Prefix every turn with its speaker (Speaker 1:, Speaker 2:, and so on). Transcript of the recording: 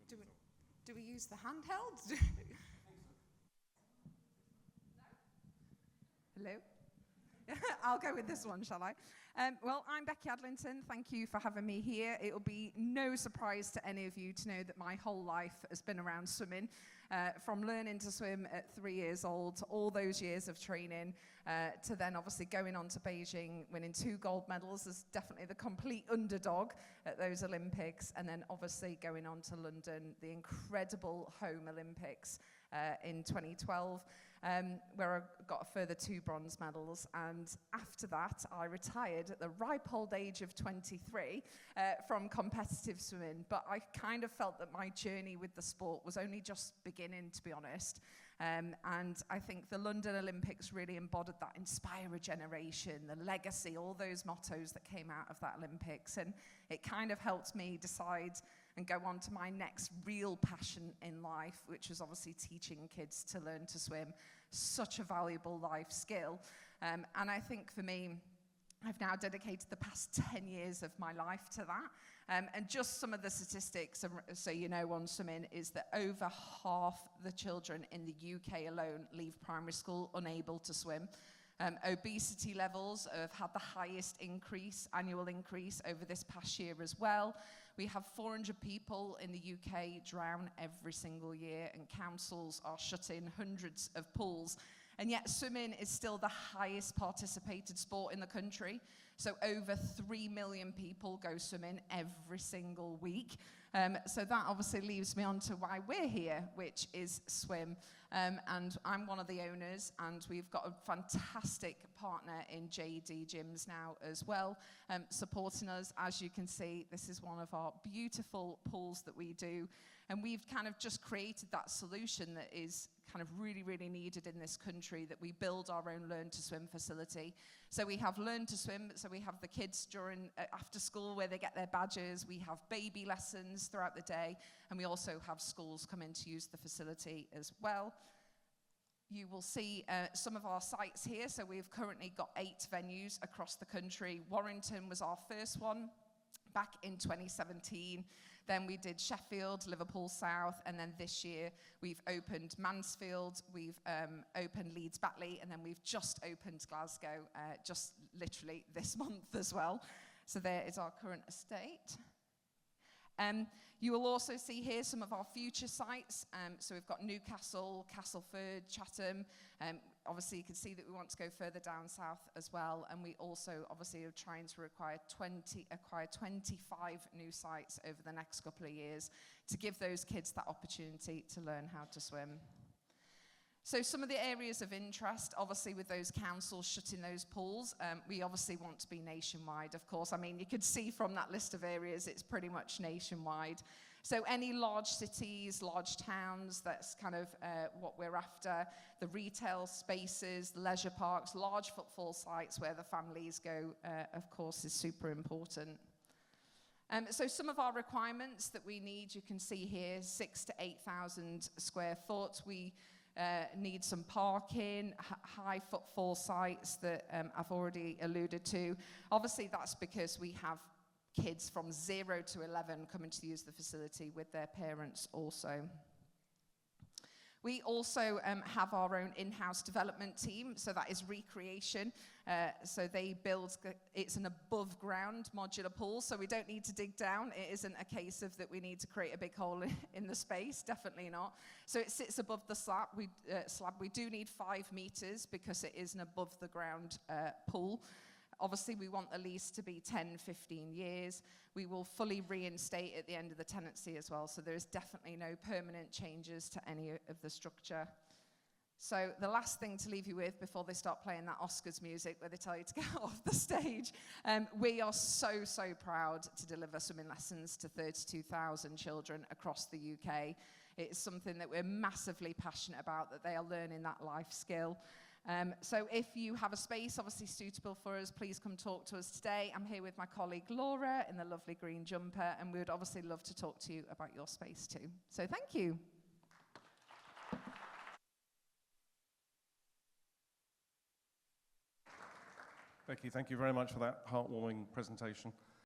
Speaker 1: Do we use the handheld? Hello? I'll go with this one, shall I? Well, I'm Becky Adlington. Thank you for having me here. It will be no surprise to any of you to know that my whole life has been around swimming, from learning to swim at 3 years old, to all those years of training, to then obviously going on to Beijing, winning 2 gold medals as definitely the complete underdog at those Olympics, and then obviously going on to London, the incredible home Olympics in 2012. Where I got a further 2 bronze medals, and after that I retired at the ripe old age of 23 from competitive swimming, but I kind of felt that my journey with the sport was only just beginning, to be honest, and I think the London Olympics really embodied that inspire a generation, the legacy, all those mottos that came out of that Olympics, and it kind of helped me decide and go on to my next real passion in life, which was obviously teaching kids to learn to swim. Such a valuable life skill. And I think for me, I've now dedicated the past 10 years of my life to that. And just some of the statistics, so you know, on swimming, is that over half the children in the UK alone leave primary school unable to swim. Obesity levels have had the highest annual increase over this past year as well. We have 400 people in the UK drown every single year, and councils are shutting hundreds of pools. And yet swimming is still the highest participated sport in the country. So over 3 million people go swimming every single week. So that obviously leaves me on to why we're here, which is swim. And I'm one of the owners, and we've got a fantastic partner in JD Gyms now as well, supporting us. As you can see, this is one of our beautiful pools that we do. And we've kind of just created that solution that is kind of really, really needed in this country, that we build our own Learn to Swim facility. So we have Learn to Swim, so we have the kids during after school where they get their badges. We have baby lessons throughout the day, and we also have schools come in to use the facility as well. You will see some of our sites here. So we've currently got 8 venues across the country. Warrington was our first one back in 2017. Then we did Sheffield, Liverpool South, and then this year we've opened Mansfield, we've opened Leeds Batley, and then we've just opened Glasgow, just literally this month as well. So there is our current estate. You will also see here some of our future sites. So we've got Newcastle, Castleford, Chatham. Obviously, you can see that we want to go further down south as well. And we also obviously are trying to acquire 25 new sites over the next couple of years to give those kids that opportunity to learn how to swim. So some of the areas of interest, obviously with those councils shutting those pools, we obviously want to be nationwide, of course. I mean, you could see from that list of areas, it's pretty much nationwide. So any large cities, large towns, that's kind of what we're after. The retail spaces, leisure parks, large footfall sites where the families go, of course, is super important. So some of our requirements that we need, you can see here, 6,000 to 8,000 square foot. We need some parking, high footfall sites that I've already alluded to. Obviously, that's because we have kids from 0 to 11 coming to use the facility with their parents also. We also have our own in-house development team, so that is recreation. So they build, it's an above-ground modular pool, so we don't need to dig down. It isn't a case of that we need to create a big hole in the space, definitely not. So it sits above the slab. We do need 5 meters because it is an above-the-ground pool. Obviously, we want the lease to be 10, 15 years. We will fully reinstate at the end of the tenancy as well, so there is definitely no permanent changes to any of the structure. So the last thing to leave you with before they start playing that Oscars music where they tell you to get off the stage, we are so, so proud to deliver swimming lessons to 32,000 children across the UK. It's something that we're massively passionate about, that they are learning that life skill. So if you have a space obviously suitable for us, please come talk to us today. I'm here with my colleague Laura in the lovely green jumper, and we would obviously love to talk to you about your space too. So thank you.
Speaker 2: Becky, thank you very much for that heartwarming presentation.